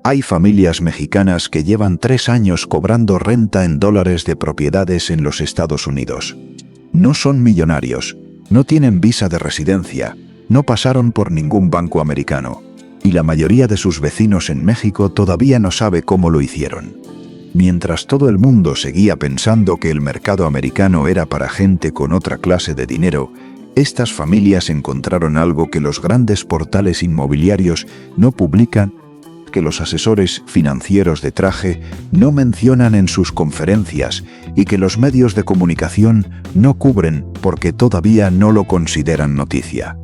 Hay familias mexicanas que llevan 3 años cobrando renta en dólares de propiedades en los Estados Unidos. No son millonarios, no tienen visa de residencia, no pasaron por ningún banco americano, y la mayoría de sus vecinos en México todavía no sabe cómo lo hicieron. Mientras todo el mundo seguía pensando que el mercado americano era para gente con otra clase de dinero, estas familias encontraron algo que los grandes portales inmobiliarios no publican, que los asesores financieros de traje no mencionan en sus conferencias y que los medios de comunicación no cubren porque todavía no lo consideran noticia.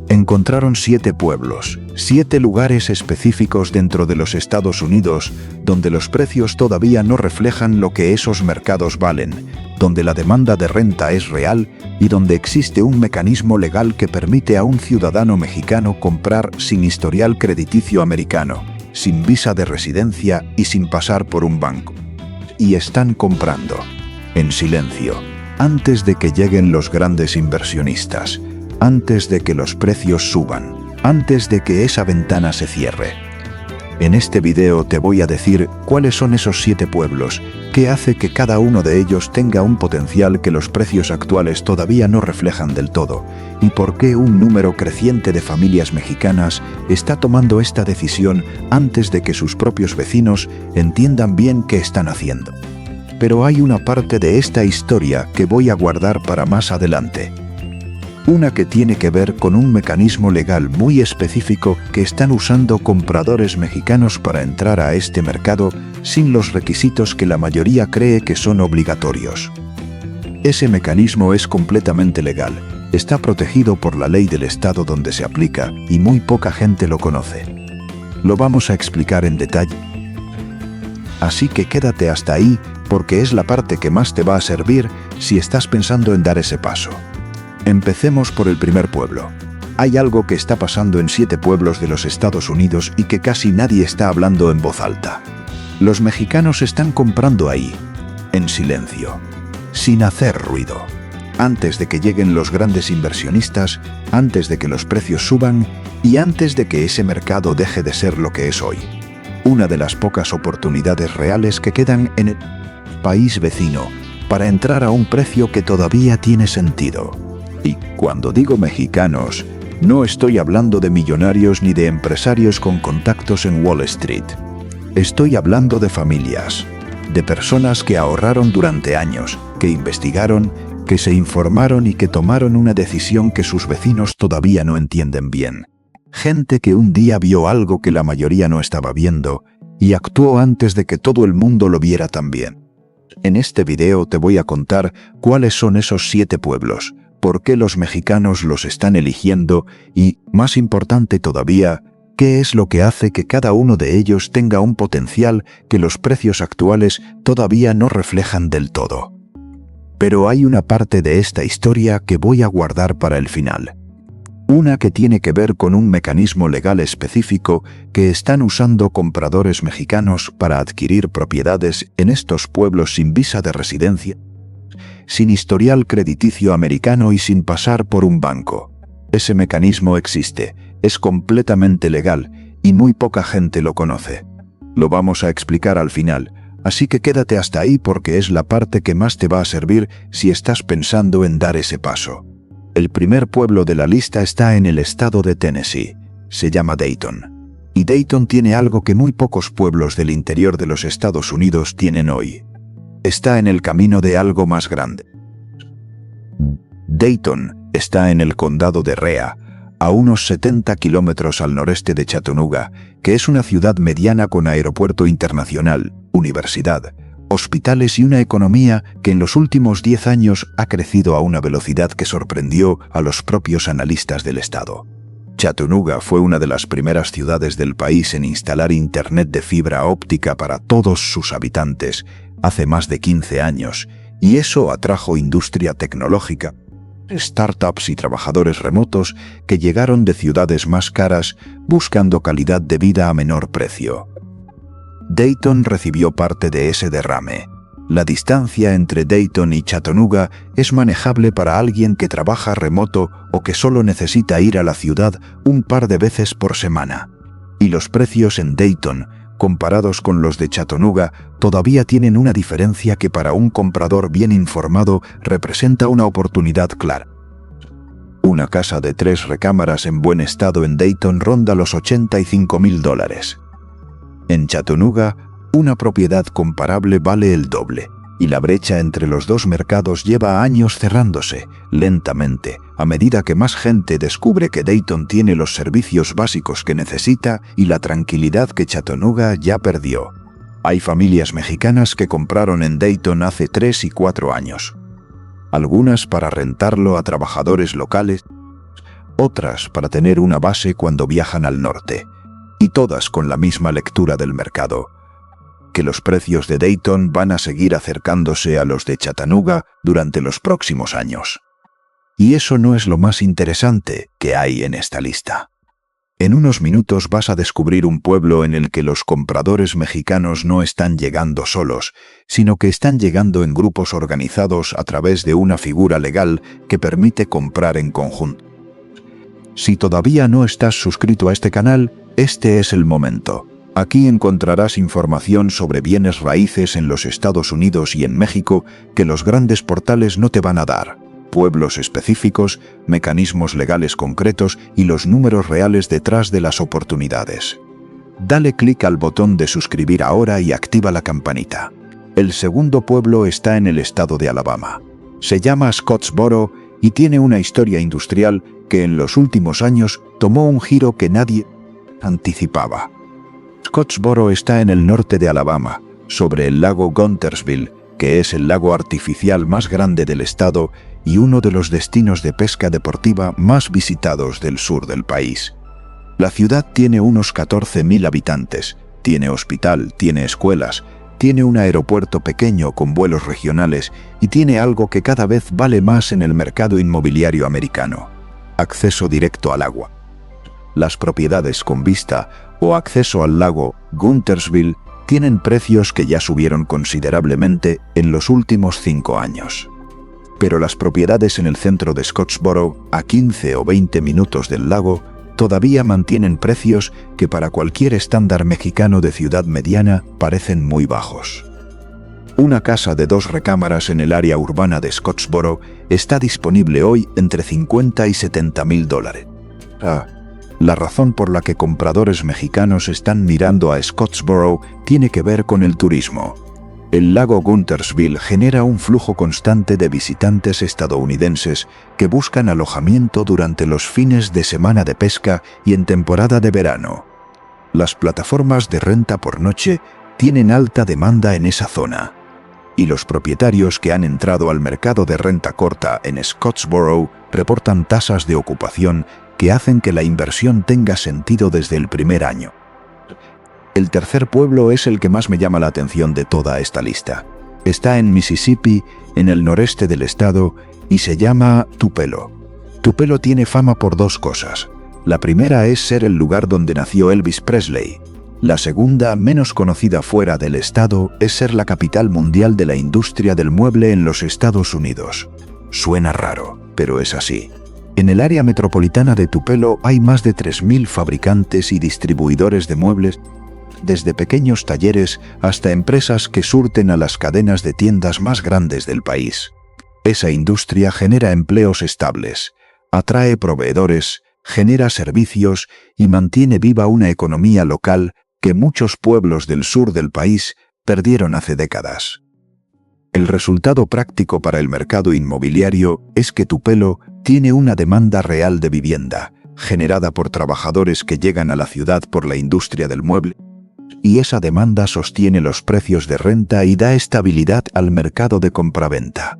Encontraron 7 pueblos, 7 lugares específicos dentro de los Estados Unidos donde los precios todavía no reflejan lo que esos mercados valen, donde la demanda de renta es real y donde existe un mecanismo legal que permite a un ciudadano mexicano comprar sin historial crediticio americano, sin visa de residencia y sin pasar por un banco. Y están comprando, en silencio, antes de que lleguen los grandes inversionistas, antes de que los precios suban, antes de que esa ventana se cierre. En este video te voy a decir cuáles son esos 7 pueblos, qué hace que cada uno de ellos tenga un potencial que los precios actuales todavía no reflejan del todo, y por qué un número creciente de familias mexicanas está tomando esta decisión antes de que sus propios vecinos entiendan bien qué están haciendo. Pero hay una parte de esta historia que voy a guardar para más adelante. Una que tiene que ver con un mecanismo legal muy específico que están usando compradores mexicanos para entrar a este mercado sin los requisitos que la mayoría cree que son obligatorios. Ese mecanismo es completamente legal, está protegido por la ley del estado donde se aplica y muy poca gente lo conoce. Lo vamos a explicar en detalle. Así que quédate hasta ahí porque es la parte que más te va a servir si estás pensando en dar ese paso. Empecemos por el primer pueblo. Hay algo que está pasando en 7 pueblos de los Estados Unidos y que casi nadie está hablando en voz alta. Los mexicanos están comprando ahí, en silencio, sin hacer ruido, antes de que lleguen los grandes inversionistas, antes de que los precios suban y antes de que ese mercado deje de ser lo que es hoy. Una de las pocas oportunidades reales que quedan en el país vecino para entrar a un precio que todavía tiene sentido. Y cuando digo mexicanos, no estoy hablando de millonarios ni de empresarios con contactos en Wall Street. Estoy hablando de familias, de personas que ahorraron durante años, que investigaron, que se informaron y que tomaron una decisión que sus vecinos todavía no entienden bien. Gente que un día vio algo que la mayoría no estaba viendo y actuó antes de que todo el mundo lo viera también. En este video te voy a contar cuáles son esos 7 pueblos, por qué los mexicanos los están eligiendo y, más importante todavía, qué es lo que hace que cada uno de ellos tenga un potencial que los precios actuales todavía no reflejan del todo. Pero hay una parte de esta historia que voy a guardar para el final. Una que tiene que ver con un mecanismo legal específico que están usando compradores mexicanos para adquirir propiedades en estos pueblos sin visa de residencia, sin historial crediticio americano y sin pasar por un banco. Ese mecanismo existe, es completamente legal y muy poca gente lo conoce. Lo vamos a explicar al final, así que quédate hasta ahí porque es la parte que más te va a servir si estás pensando en dar ese paso. El primer pueblo de la lista está en el estado de Tennessee, se llama Dayton. Y Dayton tiene algo que muy pocos pueblos del interior de los Estados Unidos tienen hoy. Está en el camino de algo más grande. Dayton está en el condado de Rhea, a unos 70 kilómetros al noreste de Chattanooga, que es una ciudad mediana con aeropuerto internacional, universidad, hospitales y una economía que en los últimos 10 años ha crecido a una velocidad que sorprendió a los propios analistas del estado. Chattanooga fue una de las primeras ciudades del país en instalar internet de fibra óptica para todos sus habitantes hace más de 15 años, y eso atrajo industria tecnológica, startups y trabajadores remotos que llegaron de ciudades más caras buscando calidad de vida a menor precio. Dayton recibió parte de ese derrame. La distancia entre Dayton y Chattanooga es manejable para alguien que trabaja remoto o que solo necesita ir a la ciudad un par de veces por semana. Y los precios en Dayton, comparados con los de Chattanooga, todavía tienen una diferencia que para un comprador bien informado representa una oportunidad clara. Una casa de 3 recámaras en buen estado en Dayton ronda los $85,000. En Chattanooga, una propiedad comparable vale el doble, y la brecha entre los dos mercados lleva años cerrándose, lentamente, a medida que más gente descubre que Dayton tiene los servicios básicos que necesita y la tranquilidad que Chattanooga ya perdió. Hay familias mexicanas que compraron en Dayton hace 3 y 4 años. Algunas para rentarlo a trabajadores locales, otras para tener una base cuando viajan al norte, y todas con la misma lectura del mercado: que los precios de Dayton van a seguir acercándose a los de Chattanooga durante los próximos años. Y eso no es lo más interesante que hay en esta lista. En unos minutos vas a descubrir un pueblo en el que los compradores mexicanos no están llegando solos, sino que están llegando en grupos organizados a través de una figura legal que permite comprar en conjunto. Si todavía no estás suscrito a este canal, este es el momento. Aquí encontrarás información sobre bienes raíces en los Estados Unidos y en México que los grandes portales no te van a dar. Pueblos específicos, mecanismos legales concretos y los números reales detrás de las oportunidades. Dale clic al botón de suscribir ahora y activa la campanita. El segundo pueblo está en el estado de Alabama. Se llama Scottsboro y tiene una historia industrial que en los últimos años tomó un giro que nadie anticipaba. Scottsboro está en el norte de Alabama, sobre el lago Guntersville, que es el lago artificial más grande del estado y uno de los destinos de pesca deportiva más visitados del sur del país. La ciudad tiene unos 14,000 habitantes, tiene hospital, tiene escuelas, tiene un aeropuerto pequeño con vuelos regionales y tiene algo que cada vez vale más en el mercado inmobiliario americano: acceso directo al agua. Las propiedades con vista o acceso al lago Guntersville tienen precios que ya subieron considerablemente en los últimos 5 años. Pero las propiedades en el centro de Scottsboro, a 15 o 20 minutos del lago, todavía mantienen precios que para cualquier estándar mexicano de ciudad mediana parecen muy bajos. Una casa de 2 recámaras en el área urbana de Scottsboro está disponible hoy entre $50,000 y $70,000. La razón por la que compradores mexicanos están mirando a Scottsboro tiene que ver con el turismo. El lago Guntersville genera un flujo constante de visitantes estadounidenses que buscan alojamiento durante los fines de semana de pesca y en temporada de verano. Las plataformas de renta por noche tienen alta demanda en esa zona, y los propietarios que han entrado al mercado de renta corta en Scottsboro reportan tasas de ocupación que hacen que la inversión tenga sentido desde el primer año. El tercer pueblo es el que más me llama la atención de toda esta lista. Está en Mississippi, en el noreste del estado, y se llama Tupelo. Tupelo tiene fama por 2 cosas. La primera es ser el lugar donde nació Elvis Presley. La segunda, menos conocida fuera del estado, es ser la capital mundial de la industria del mueble en los Estados Unidos. Suena raro, pero es así. En el área metropolitana de Tupelo hay más de 3,000 fabricantes y distribuidores de muebles, desde pequeños talleres hasta empresas que surten a las cadenas de tiendas más grandes del país. Esa industria genera empleos estables, atrae proveedores, genera servicios y mantiene viva una economía local que muchos pueblos del sur del país perdieron hace décadas. El resultado práctico para el mercado inmobiliario es que Tupelo tiene una demanda real de vivienda, generada por trabajadores que llegan a la ciudad por la industria del mueble, y esa demanda sostiene los precios de renta y da estabilidad al mercado de compraventa.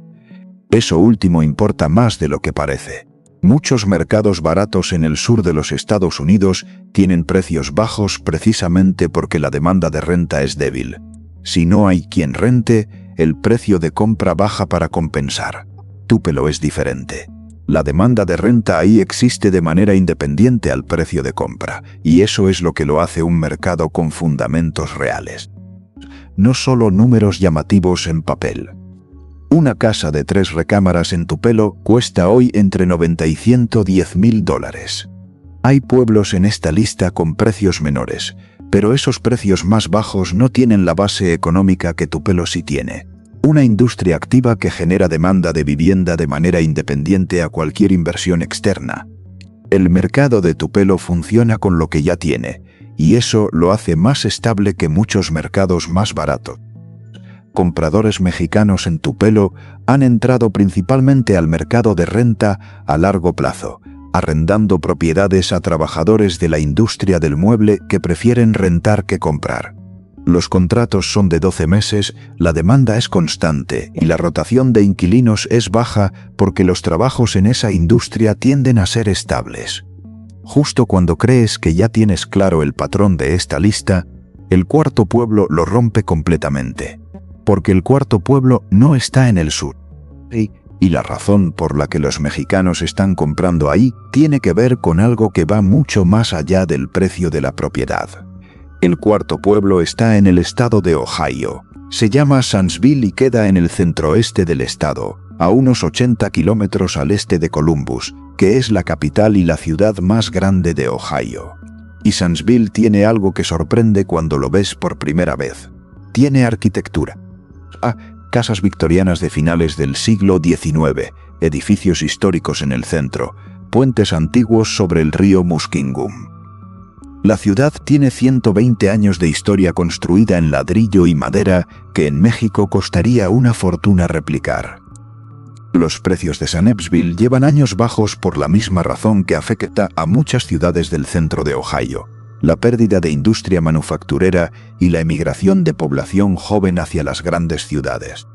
Eso último importa más de lo que parece. Muchos mercados baratos en el sur de los Estados Unidos tienen precios bajos precisamente porque la demanda de renta es débil. Si no hay quien rente, el precio de compra baja para compensar. Tupelo es diferente. La demanda de renta ahí existe de manera independiente al precio de compra, y eso es lo que lo hace un mercado con fundamentos reales. No solo números llamativos en papel. Una casa de 3 recámaras en Tupelo cuesta hoy entre $90,000 y $110,000. Hay pueblos en esta lista con precios menores, pero esos precios más bajos no tienen la base económica que Tupelo sí tiene. Una industria activa que genera demanda de vivienda de manera independiente a cualquier inversión externa. El mercado de Tupelo funciona con lo que ya tiene, y eso lo hace más estable que muchos mercados más baratos. Compradores mexicanos en Tupelo han entrado principalmente al mercado de renta a largo plazo, arrendando propiedades a trabajadores de la industria del mueble que prefieren rentar que comprar. Los contratos son de 12 meses, la demanda es constante y la rotación de inquilinos es baja porque los trabajos en esa industria tienden a ser estables. Justo cuando crees que ya tienes claro el patrón de esta lista, el cuarto pueblo lo rompe completamente. Porque el cuarto pueblo no está en el sur. Y la razón por la que los mexicanos están comprando ahí tiene que ver con algo que va mucho más allá del precio de la propiedad. El cuarto pueblo está en el estado de Ohio. Se llama Zanesville y queda en el centroeste del estado, a unos 80 kilómetros al este de Columbus, que es la capital y la ciudad más grande de Ohio. Y Zanesville tiene algo que sorprende cuando lo ves por primera vez. Tiene arquitectura. Casas victorianas de finales del siglo XIX, edificios históricos en el centro, puentes antiguos sobre el río Muskingum. La ciudad tiene 120 años de historia construida en ladrillo y madera que en México costaría una fortuna replicar. Los precios de Zanesville llevan años bajos por la misma razón que afecta a muchas ciudades del centro de Ohio: la pérdida de industria manufacturera y la emigración de población joven hacia las grandes ciudades.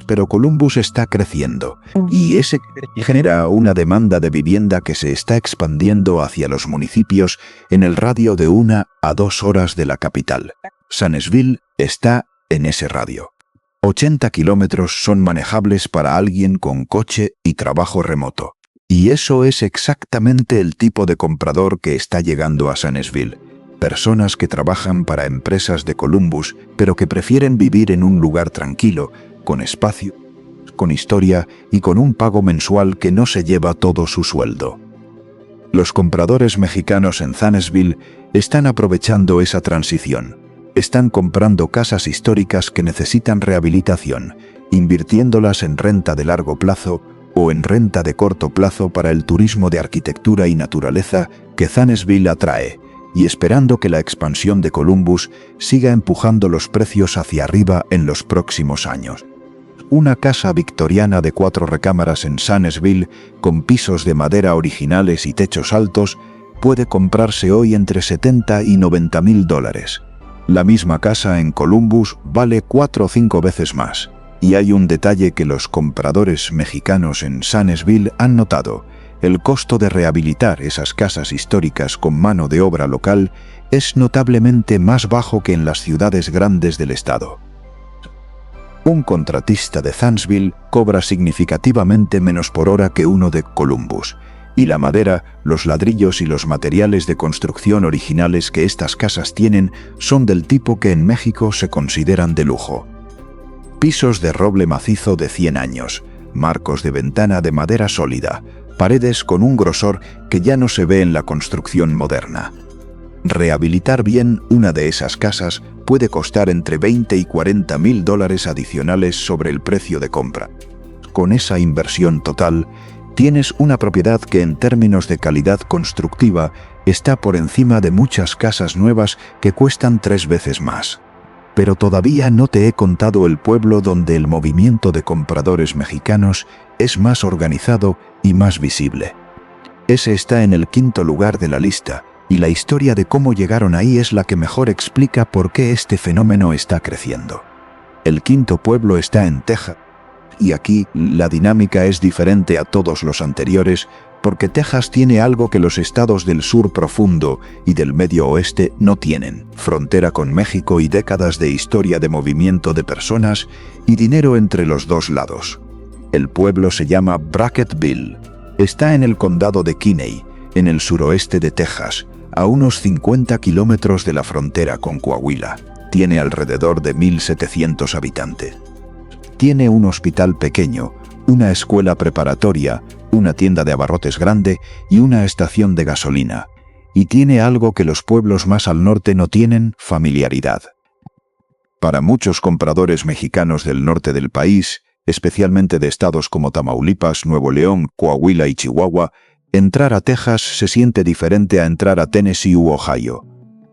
Pero Columbus está creciendo, y ese genera una demanda de vivienda que se está expandiendo hacia los municipios en el radio de 1 a 2 horas de la capital. Zanesville está en ese radio. 80 kilómetros son manejables para alguien con coche y trabajo remoto. Y eso es exactamente el tipo de comprador que está llegando a Zanesville. Personas que trabajan para empresas de Columbus, pero que prefieren vivir en un lugar tranquilo, con espacio, con historia y con un pago mensual que no se lleva todo su sueldo. Los compradores mexicanos en Zanesville están aprovechando esa transición. Están comprando casas históricas que necesitan rehabilitación, invirtiéndolas en renta de largo plazo o en renta de corto plazo para el turismo de arquitectura y naturaleza que Zanesville atrae, y esperando que la expansión de Columbus siga empujando los precios hacia arriba en los próximos años. Una casa victoriana de 4 recámaras en Zanesville, con pisos de madera originales y techos altos, puede comprarse hoy entre $70,000 y $90,000. La misma casa en Columbus vale 4 o 5 veces más. Y hay un detalle que los compradores mexicanos en Zanesville han notado: el costo de rehabilitar esas casas históricas con mano de obra local es notablemente más bajo que en las ciudades grandes del estado. Un contratista de Zanesville cobra significativamente menos por hora que uno de Columbus, y la madera, los ladrillos y los materiales de construcción originales que estas casas tienen son del tipo que en México se consideran de lujo. Pisos de roble macizo de 100 años, marcos de ventana de madera sólida, paredes con un grosor que ya no se ve en la construcción moderna. Rehabilitar bien una de esas casas puede costar entre $20,000 y $40,000 adicionales sobre el precio de compra. Con esa inversión total, tienes una propiedad que en términos de calidad constructiva está por encima de muchas casas nuevas que cuestan 3 veces más. Pero todavía no te he contado el pueblo donde el movimiento de compradores mexicanos es más organizado y más visible. Ese está en el 5º lugar de la lista, y la historia de cómo llegaron ahí es la que mejor explica por qué este fenómeno está creciendo. El 5º pueblo está en Texas, y aquí la dinámica es diferente a todos los anteriores, porque Texas tiene algo que los estados del sur profundo y del medio oeste no tienen: frontera con México y décadas de historia de movimiento de personas y dinero entre los dos lados. El pueblo se llama Brackettville. Está en el condado de Kinney, en el suroeste de Texas, a unos 50 kilómetros de la frontera con Coahuila. Tiene alrededor de 1,700 habitantes. Tiene un hospital pequeño, una escuela preparatoria, una tienda de abarrotes grande y una estación de gasolina. y tiene algo que los pueblos más al norte no tienen: familiaridad. Para muchos compradores mexicanos del norte del país, especialmente de estados como Tamaulipas, Nuevo León, Coahuila y Chihuahua, entrar a Texas se siente diferente a entrar a Tennessee u Ohio.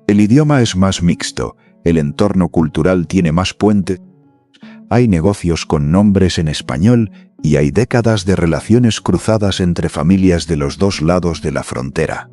El idioma es más mixto, el entorno cultural tiene más puentes, hay negocios con nombres en español y hay décadas de relaciones cruzadas entre familias de los dos lados de la frontera.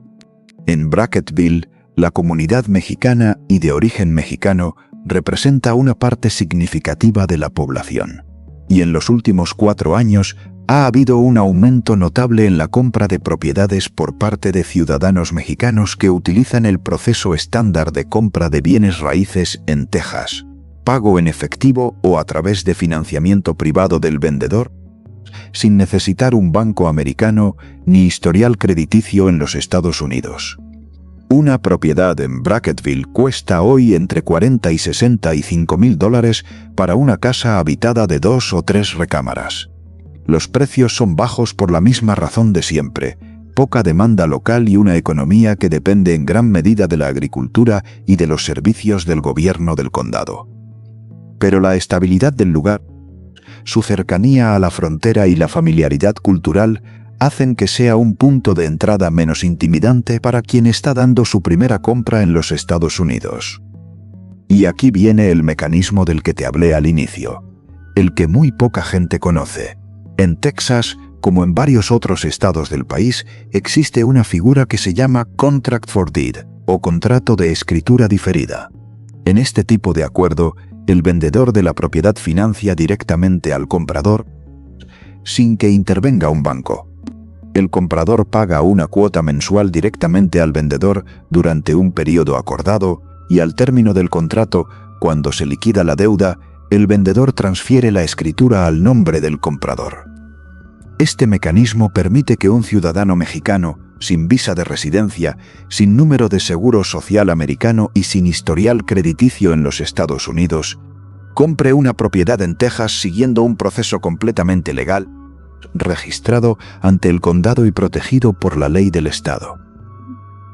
En Brackettville, la comunidad mexicana y de origen mexicano representa una parte significativa de la población. Y en los últimos 4 años ha habido un aumento notable en la compra de propiedades por parte de ciudadanos mexicanos que utilizan el proceso estándar de compra de bienes raíces en Texas: pago en efectivo o a través de financiamiento privado del vendedor, sin necesitar un banco americano ni historial crediticio en los Estados Unidos. Una propiedad en Brackettville cuesta hoy entre $40,000 y $65,000 para una casa habitada de 2 o 3 recámaras. Los precios son bajos por la misma razón de siempre: poca demanda local y una economía que depende en gran medida de la agricultura y de los servicios del gobierno del condado. Pero la estabilidad del lugar, su cercanía a la frontera y la familiaridad cultural hacen que sea un punto de entrada menos intimidante para quien está dando su primera compra en los Estados Unidos. Y aquí viene el mecanismo del que te hablé al inicio, el que muy poca gente conoce. En Texas, como en varios otros estados del país, existe una figura que se llama Contract for Deed, o contrato de escritura diferida. En este tipo de acuerdo, el vendedor de la propiedad financia directamente al comprador sin que intervenga un banco. El comprador paga una cuota mensual directamente al vendedor durante un periodo acordado y al término del contrato, cuando se liquida la deuda, el vendedor transfiere la escritura al nombre del comprador. Este mecanismo permite que un ciudadano mexicano, sin visa de residencia, sin número de seguro social americano y sin historial crediticio en los Estados Unidos, compre una propiedad en Texas siguiendo un proceso completamente legal, registrado ante el condado y protegido por la ley del estado.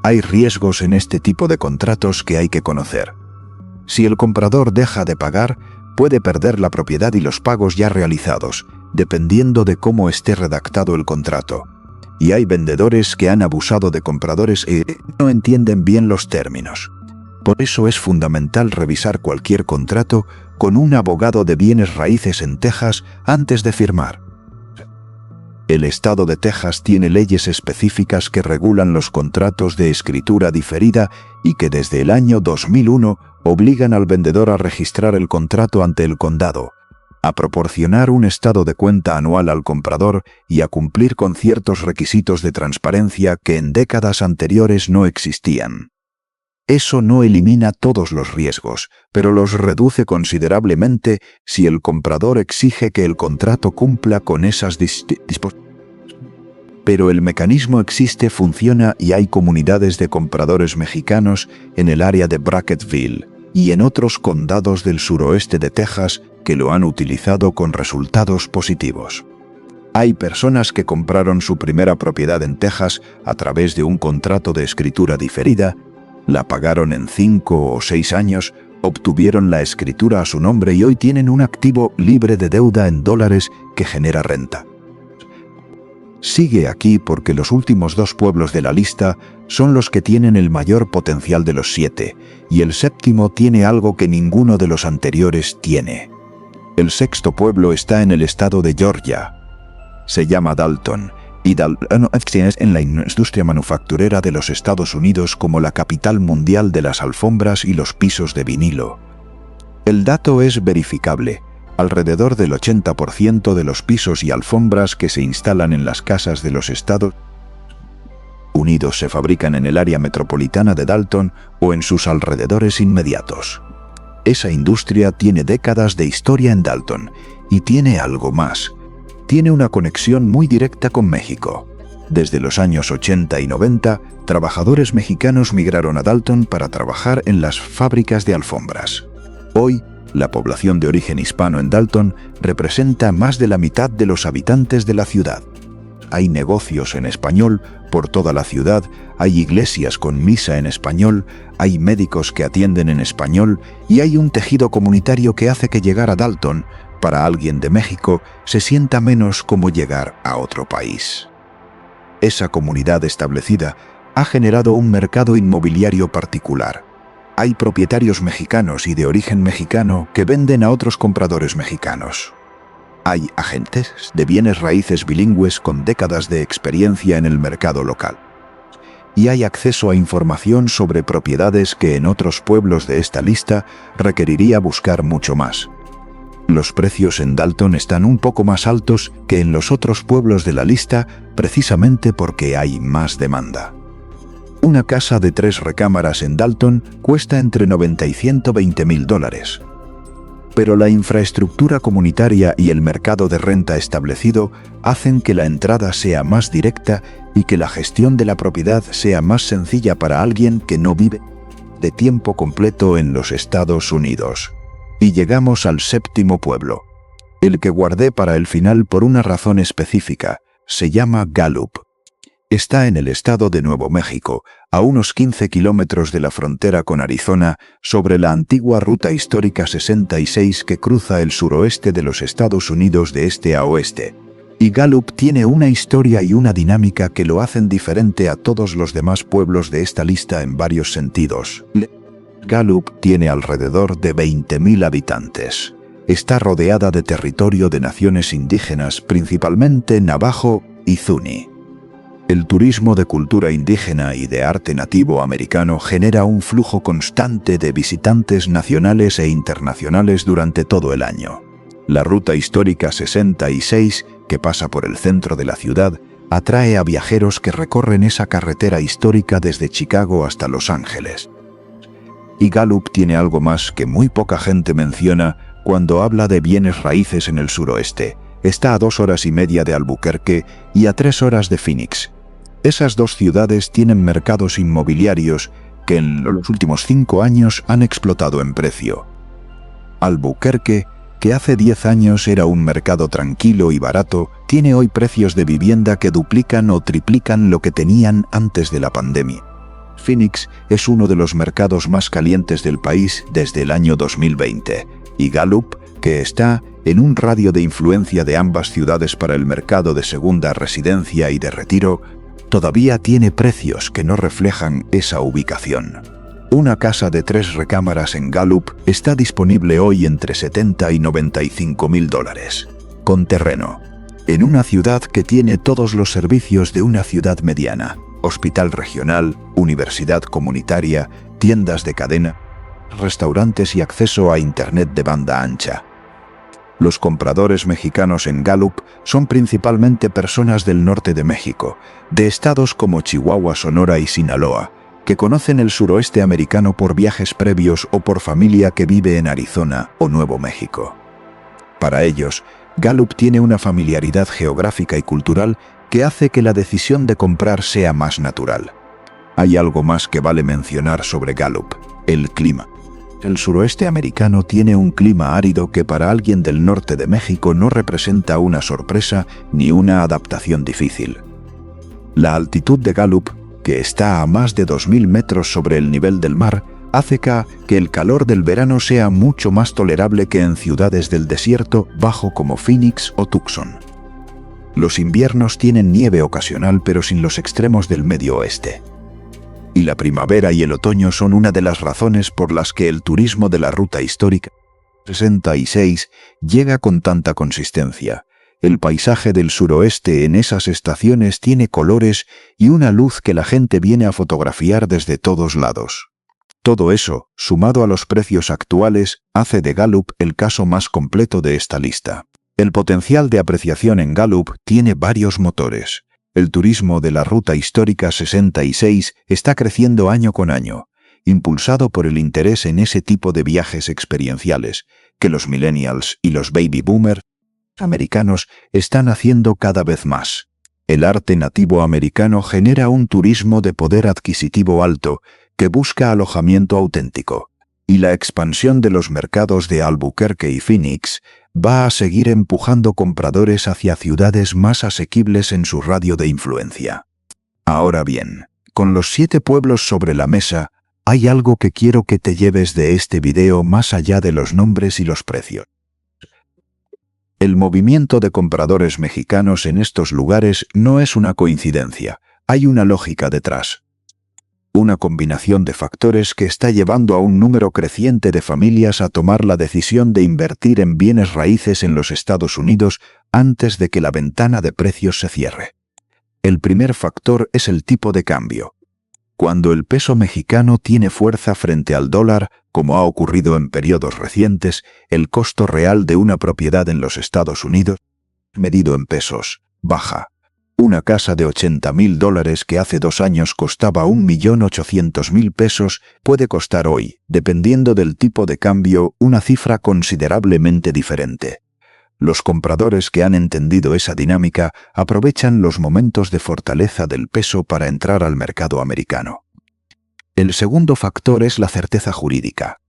Hay riesgos en este tipo de contratos que hay que conocer. Si el comprador deja de pagar, puede perder la propiedad y los pagos ya realizados, dependiendo de cómo esté redactado el contrato. Y hay vendedores que han abusado de compradores y no entienden bien los términos. Por eso es fundamental revisar cualquier contrato con un abogado de bienes raíces en Texas antes de firmar. El estado de Texas tiene leyes específicas que regulan los contratos de escritura diferida y que desde el año 2001 obligan al vendedor a registrar el contrato ante el condado, a proporcionar un estado de cuenta anual al comprador y a cumplir con ciertos requisitos de transparencia que en décadas anteriores no existían. Eso no elimina todos los riesgos, pero los reduce considerablemente si el comprador exige que el contrato cumpla con esas disposiciones. Pero el mecanismo existe, funciona y hay comunidades de compradores mexicanos en el área de Brackettville y en otros condados del suroeste de Texas que lo han utilizado con resultados positivos. Hay personas que compraron su primera propiedad en Texas a través de un contrato de escritura diferida, la pagaron en 5 o 6 años, obtuvieron la escritura a su nombre y hoy tienen un activo libre de deuda en dólares que genera renta. Sigue aquí porque los últimos 2 pueblos de la lista son los que tienen el mayor potencial de los 7, y el séptimo tiene algo que ninguno de los anteriores tiene. El 6º pueblo está en el estado de Georgia. Se llama Dalton, y Dalton es en la industria manufacturera de los Estados Unidos como la capital mundial de las alfombras y los pisos de vinilo. El dato es verificable. Alrededor del 80% de los pisos y alfombras que se instalan en las casas de los Estados Unidos se fabrican en el área metropolitana de Dalton o en sus alrededores inmediatos. Esa industria tiene décadas de historia en Dalton y tiene algo más. Tiene una conexión muy directa con México. Desde los años 80 y 90, trabajadores mexicanos migraron a Dalton para trabajar en las fábricas de alfombras. Hoy, la población de origen hispano en Dalton representa más de la mitad de los habitantes de la ciudad. hay negocios en español por toda la ciudad, hay iglesias con misa en español, hay médicos que atienden en español y hay un tejido comunitario que hace que llegar a Dalton, para alguien de México, se sienta menos como llegar a otro país. Esa comunidad establecida ha generado un mercado inmobiliario particular. Hay propietarios mexicanos y de origen mexicano que venden a otros compradores mexicanos. Hay agentes de bienes raíces bilingües con décadas de experiencia en el mercado local. Y hay acceso a información sobre propiedades que en otros pueblos de esta lista requeriría buscar mucho más. Los precios en Dalton están un poco más altos que en los otros pueblos de la lista precisamente porque hay más demanda. Una casa de 3 recámaras en Dalton cuesta entre $90,000 y $120,000. Pero la infraestructura comunitaria y el mercado de renta establecido hacen que la entrada sea más directa y que la gestión de la propiedad sea más sencilla para alguien que no vive de tiempo completo en los Estados Unidos. Y llegamos al 7º pueblo, el que guardé para el final por una razón específica. Se llama Gallup. Está en el estado de Nuevo México, a unos 15 kilómetros de la frontera con Arizona, sobre la antigua Ruta Histórica 66 que cruza el suroeste de los Estados Unidos de este a oeste. Y Gallup tiene una historia y una dinámica que lo hacen diferente a todos los demás pueblos de esta lista en varios sentidos. Gallup tiene alrededor de 20,000 habitantes. Está rodeada de territorio de naciones indígenas, principalmente Navajo y Zuni. El turismo de cultura indígena y de arte nativo americano genera un flujo constante de visitantes nacionales e internacionales durante todo el año. La Ruta Histórica 66, que pasa por el centro de la ciudad, atrae a viajeros que recorren esa carretera histórica desde Chicago hasta Los Ángeles. Y Gallup tiene algo más que muy poca gente menciona cuando habla de bienes raíces en el suroeste. Está a 2 horas y media de Albuquerque y a 3 horas de Phoenix. Esas dos ciudades tienen mercados inmobiliarios que en los últimos 5 años han explotado en precio. Albuquerque, que hace 10 años era un mercado tranquilo y barato, tiene hoy precios de vivienda que duplican o triplican lo que tenían antes de la pandemia. Phoenix es uno de los mercados más calientes del país desde el año 2020, y Gallup, que está en un radio de influencia de ambas ciudades para el mercado de segunda residencia y de retiro, todavía tiene precios que no reflejan esa ubicación. Una casa de 3 recámaras en Gallup está disponible hoy entre $70,000 y $95,000, con terreno, en una ciudad que tiene todos los servicios de una ciudad mediana: hospital regional, universidad comunitaria, tiendas de cadena, restaurantes y acceso a internet de banda ancha. Los compradores mexicanos en Gallup son principalmente personas del norte de México, de estados como Chihuahua, Sonora y Sinaloa, que conocen el suroeste americano por viajes previos o por familia que vive en Arizona o Nuevo México. Para ellos, Gallup tiene una familiaridad geográfica y cultural que hace que la decisión de comprar sea más natural. Hay algo más que vale mencionar sobre Gallup: el clima. El suroeste americano tiene un clima árido que para alguien del norte de México no representa una sorpresa ni una adaptación difícil. La altitud de Gallup, que está a más de 2,000 metros sobre el nivel del mar, hace que el calor del verano sea mucho más tolerable que en ciudades del desierto bajo como Phoenix o Tucson. Los inviernos tienen nieve ocasional pero sin los extremos del medio oeste. Y la primavera y el otoño son una de las razones por las que el turismo de la Ruta Histórica 66 llega con tanta consistencia. El paisaje del suroeste en esas estaciones tiene colores y una luz que la gente viene a fotografiar desde todos lados. Todo eso, sumado a los precios actuales, hace de Gallup el caso más completo de esta lista. El potencial de apreciación en Gallup tiene varios motores. El turismo de la Ruta Histórica 66 está creciendo año con año, impulsado por el interés en ese tipo de viajes experienciales que los millennials y los baby boomers americanos están haciendo cada vez más. El arte nativo americano genera un turismo de poder adquisitivo alto que busca alojamiento auténtico. Y la expansión de los mercados de Albuquerque y Phoenix va a seguir empujando compradores hacia ciudades más asequibles en su radio de influencia. Ahora bien, con los 7 pueblos sobre la mesa, hay algo que quiero que te lleves de este video más allá de los nombres y los precios. El movimiento de compradores mexicanos en estos lugares no es una coincidencia, hay una lógica detrás. Una combinación de factores que está llevando a un número creciente de familias a tomar la decisión de invertir en bienes raíces en los Estados Unidos antes de que la ventana de precios se cierre. El primer factor es el tipo de cambio. Cuando el peso mexicano tiene fuerza frente al dólar, como ha ocurrido en periodos recientes, el costo real de una propiedad en los Estados Unidos, medido en pesos, baja. Una casa de $80,000 que hace 2 años costaba $1.800.000 pesos puede costar hoy, dependiendo del tipo de cambio, una cifra considerablemente diferente. Los compradores que han entendido esa dinámica aprovechan los momentos de fortaleza del peso para entrar al mercado americano. El segundo factor es la certeza jurídica.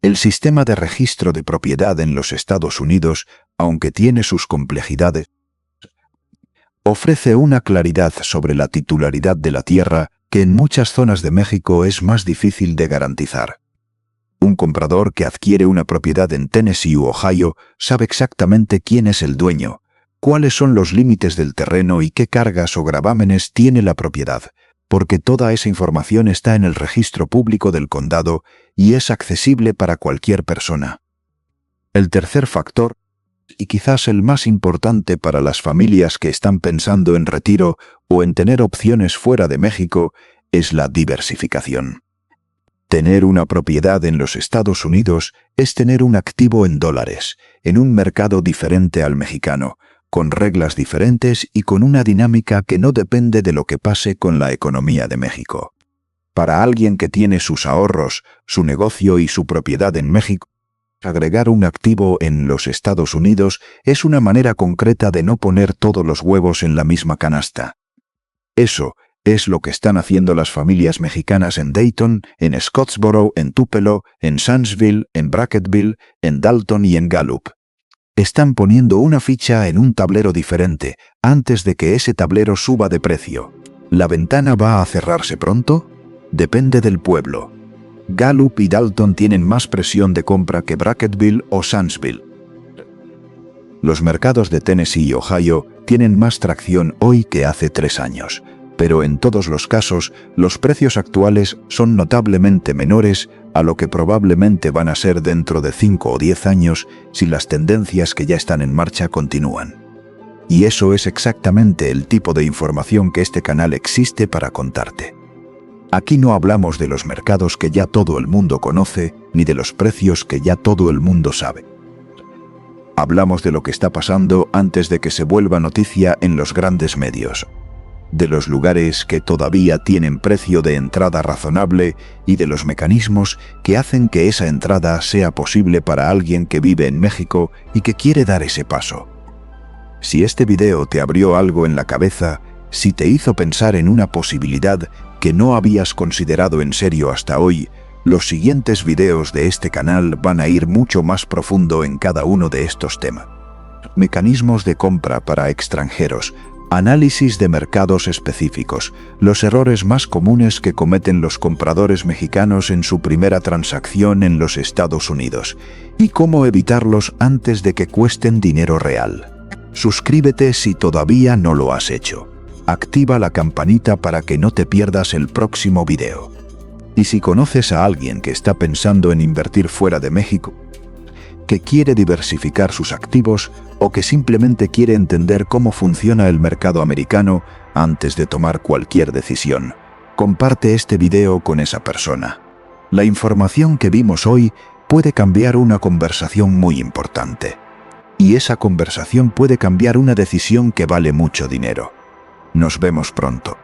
El sistema de registro de propiedad en los Estados Unidos, aunque tiene sus complejidades, ofrece una claridad sobre la titularidad de la tierra que en muchas zonas de México es más difícil de garantizar. Un comprador que adquiere una propiedad en Tennessee u Ohio sabe exactamente quién es el dueño, cuáles son los límites del terreno y qué cargas o gravámenes tiene la propiedad, porque toda esa información está en el registro público del condado y es accesible para cualquier persona. El tercer factor, y quizás el más importante para las familias que están pensando en retiro o en tener opciones fuera de México, es la diversificación. Tener una propiedad en los Estados Unidos es tener un activo en dólares, en un mercado diferente al mexicano, con reglas diferentes y con una dinámica que no depende de lo que pase con la economía de México. Para alguien que tiene sus ahorros, su negocio y su propiedad en México, agregar un activo en los Estados Unidos es una manera concreta de no poner todos los huevos en la misma canasta. Eso es lo que están haciendo las familias mexicanas en Dayton, en Scottsboro, en Tupelo, en Sandsville, en Brackettville, en Dalton y en Gallup. Están poniendo una ficha en un tablero diferente antes de que ese tablero suba de precio. ¿La ventana va a cerrarse pronto? Depende del pueblo. Gallup y Dalton tienen más presión de compra que Brackettville o Sandsville. Los mercados de Tennessee y Ohio tienen más tracción hoy que hace 3 años, pero en todos los casos los precios actuales son notablemente menores a lo que probablemente van a ser dentro de 5 o 10 años si las tendencias que ya están en marcha continúan. Y eso es exactamente el tipo de información que este canal existe para contarte. Aquí no hablamos de los mercados que ya todo el mundo conoce, ni de los precios que ya todo el mundo sabe. Hablamos de lo que está pasando antes de que se vuelva noticia en los grandes medios, de los lugares que todavía tienen precio de entrada razonable y de los mecanismos que hacen que esa entrada sea posible para alguien que vive en México y que quiere dar ese paso. Si este video te abrió algo en la cabeza, si te hizo pensar en una posibilidad que no habías considerado en serio hasta hoy, los siguientes videos de este canal van a ir mucho más profundo en cada uno de estos temas. Mecanismos de compra para extranjeros, análisis de mercados específicos, los errores más comunes que cometen los compradores mexicanos en su primera transacción en los Estados Unidos, y cómo evitarlos antes de que cuesten dinero real. Suscríbete si todavía no lo has hecho. Activa la campanita para que no te pierdas el próximo video. Y si conoces a alguien que está pensando en invertir fuera de México, que quiere diversificar sus activos o que simplemente quiere entender cómo funciona el mercado americano antes de tomar cualquier decisión, comparte este video con esa persona. La información que vimos hoy puede cambiar una conversación muy importante. Y esa conversación puede cambiar una decisión que vale mucho dinero. Nos vemos pronto.